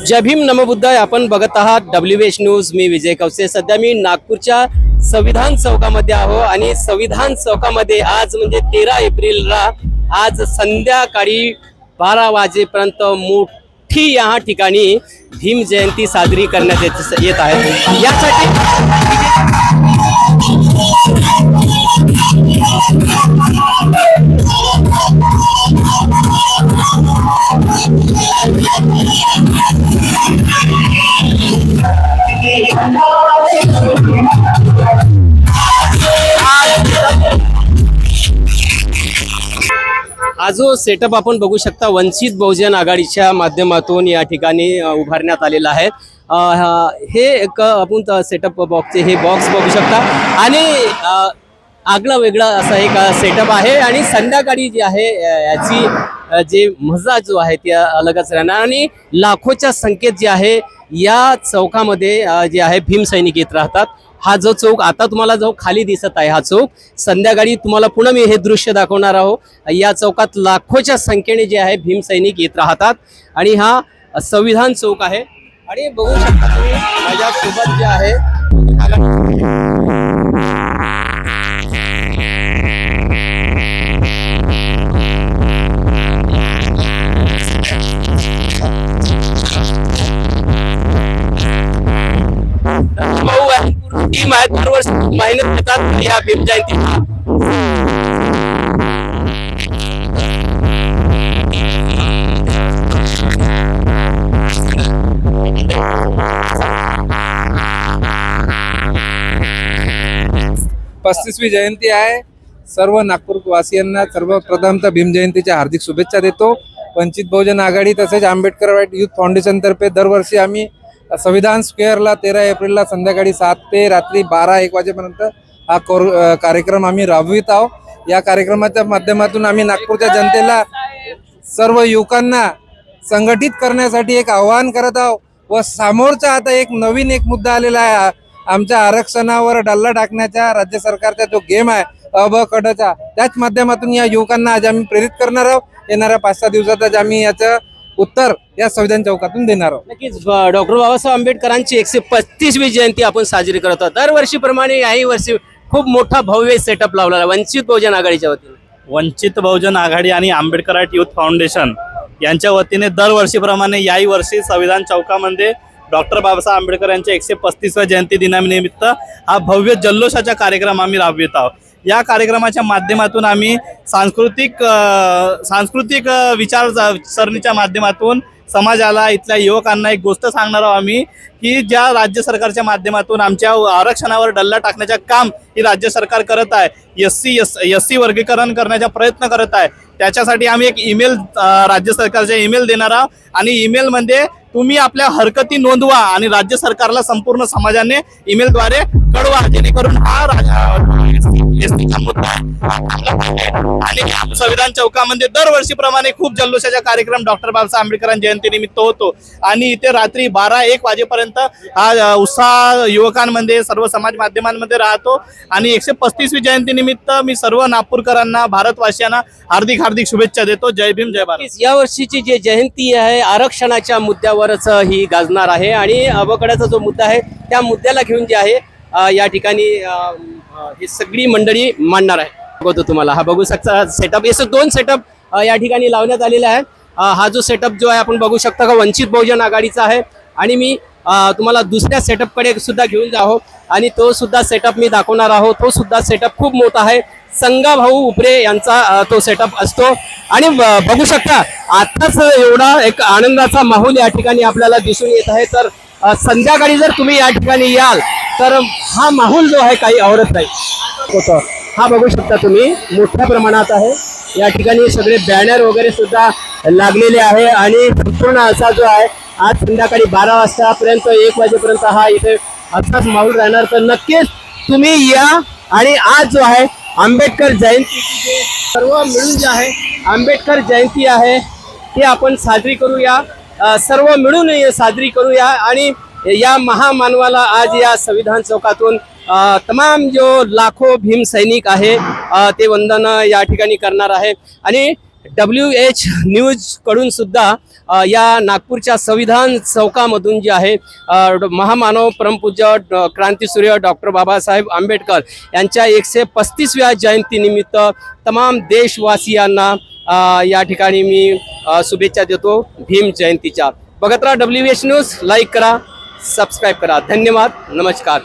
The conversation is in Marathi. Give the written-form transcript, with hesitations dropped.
जय भीम नमोबुद्ध. आपण बघत आहात WH न्यूज. मी विजय कवसे. सध्या मी नागपूरच्या संविधान चौकामध्ये आहो आणि संविधान चौकामध्ये आज म्हणजे 13 एप्रिलला आज संध्याकाळी 12 वाजेपर्यंत मोठी या ठिकाणी भीम जयंती साजरी करण्यात येत आहे. यासाठी हा जो सेटअप आपण बघू शकता वंचित बहुजन आघाडीच्या माध्यमातून या ठिकाणी उभारण्यात आलेला आहे. हे एक आपण सेटअप बॉक्सचे हे बॉक्स बघू शकता आणि आगळा वेगळा असा एक सेटअप आहे आणि संध्याकाळी जी आहे याची जे मजा जो आहे ती अलगच राहणार आणि लाखोच्या संख्येत जे आहे या चौकामध्ये जे आहे भीम सैनिक येत राहतात. हा जो चौक आता तुम्हाला जो खाली दिसत आहे हा चौक संध्याकाळी तुम्हाला पुन्हा मी हे दृश्य दाखवणार आहो. या चौकात लाखोच्या संख्येने जे आहे भीम सैनिक येत राहतात आणि हा संविधान चौक आहे. आणि बघू शकता तुम्ही माझ्यासोबत जे आहे 2 वर्ष मेहनत घेतात या भीम जयंतीला. पस्तीसवी जयंती आहे. सर्व नागपूरवासियांना सर्वप्रथमतः भीम जयंतीच्या हार्दिक शुभेच्छा देतो. वंचित बहुजन आघाडी तसेच आंबेडकर वाईट युथ फाउंडेशन तर्फे दरवर्षी आम्ही संविधान स्क्वेअरला 13 एप्रिलला संध्याकाळी 7 ते रात्री 12-1 वाजेपर्यंत हा कार्यक्रम आम्ही राबवित आहोत. या कार्यक्रमाच्या माध्यमातून आम्ही नागपूरच्या जनतेला सर्व युवकांना संघटित करण्यासाठी एक आवाहन करत आहोत व समोरचा आता एक नवीन मुद्दा आलेला आहे. आमच्या आरक्षणावर डल्ला टाकण्याचा राज्य सरकारचा जो गेम आहे अबकडचा, त्याच माध्यमातून या युवकांना आज आम्ही प्रेरित करणार आहोत. येणाऱ्या 5-6 दिवसातच आम्ही याचं उत्तर या संविधान चौकातून देणार आहोत. नक्कीच डॉक्टर बाबासाहेब आंबेडकरांची 135वी जयंती आपण साजरी करत आहोत. दरवर्षीप्रमाणे याही वर्षी खूप मोठा भव्य सेटअप लावला वंचित बहुजन आघाडीच्या वतीने. वंचित बहुजन आघाडी आणि आंबेडकर युथ फाउंडेशन यांच्या वतीने दरवर्षीप्रमाणे याही वर्षी संविधान चौकामध्ये डॉक्टर बाबासाहेब आंबेडकर यांच्या 135व्या जयंती दिनानिमित्त हा भव्य जल्लोषाचा कार्यक्रम आम्ही राबवित आहोत. या कार्यक्रमाच्या माध्यमातून आम्ही सांस्कृतिक विचारसरणीच्या माध्यमातून समाजाला इथल्या युवकांना एक गोष्ट सांगणार आहोत आम्ही की ज्या राज्य सरकारच्या माध्यमातून आमच्या आरक्षणावर डल्ला टाकण्याचे काम ही राज्य सरकार करत आहे. एससी वर्गीकरण करण्याचा प्रयत्न करत आहे. त्याच्यासाठी आम्ही एक ईमेल राज्य सरकारचा ईमेल देणार आहोत आणि ईमेलमध्ये तुम्ही आपल्या हरकती नोंदवा आणि राज्य सरकारला संपूर्ण समाजाने ईमेलद्वारे कळवा जेणेकरून हा मुद्दा आणि संविधान चौकामध्ये दरवर्षीप्रमाणे खूप जल्लोषाचा कार्यक्रम डॉक्टर बाबासाहेब आंबेडकर जयंती निमित्त होतो आणि इथे रात्री 12-1 वाजेपर्यंत हा उत्साह युवकांमध्ये सर्व समाज माध्यमांमध्ये राहतो. आणि 135वी जयंती निमित्त मी सर्व नागपूरकरांना भारतवासियांना हार्दिक शुभेच्छा देतो. जय भीम जय भारत. या वर्षीची जी जयंती आहे आरक्षणाच्या मुद्द्यावरच ही गाजणार आहे आणि अबकड्याचा जो मुद्दा आहे त्या मुद्द्याला घेऊन जे आहे या ठिकाणी ही सगळी मंडळी मांडणार आहे. बघतो तुम्हाला हा बघू शकता सेटअप. हे 2 सेटअप या ठिकाणी लावण्यात आलेले आहे. हा जो सेटअप जो आहे आपण बघू शकता का वंचित बहुजन आघाडीचा आहे आणि मी तुम्हाला दुसऱ्या सेटअपकडे सुद्धा घेऊन जाहो आणि तो सुद्धा सेटअप मी दाखवणार आहोत. तो सुद्धा सेटअप खूप मोठा आहे. संगाभाऊ उपरे यांचा तो सेटअप असतो आणि बघू शकता आताच एवढा एक आनंदाचा माहोल या ठिकाणी आपल्याला दिसून येत आहे. तर संध्याकाळी जर तुम्ही या ठिकाणी याल तर हा माहोल जो आहे काही आवरत नाही. हा बघू शकता तुम्ही मोठ्या प्रमाणात आहे. या ठिकाणी सगळे बॅनर वगैरे सुद्धा लागलेले आहे आणि संपूर्ण असा जो आहे आज संध्याकाळी 12 वाजतापर्यंत 1 वाजेपर्यंत हा इथे असाच माहोल राहणार. तर नक्कीच तुम्ही या आणि आज जो आहे आंबेडकर जयंती सर्व मिळून जे आहे आंबेडकर जयंती आहे ती आपण साजरी करूया. सर्व मिळून साजरी करूया आणि या महामानवाला आज या संविधान चौकातून तमाम जो लाखो भीम सैनिक आहे ते वंदन या ठिकाणी करणार आहे. आणि WH न्यूज कडून सुद्धा या नागपूरच्या संविधान चौकामधून जे आहे महामानव परमपूज्य क्रांतीसूर्य डॉक्टर बाबासाहेब आंबेडकर यांच्या 135व्या जयंतीनिमित्त तमाम देशवासियांना या ठिकाणी मी शुभेच्छा देतो भीम जयंतीच्या. बघत राहा WH न्यूज, लाईक करा, सबस्क्राईब करा. धन्यवाद, नमस्कार.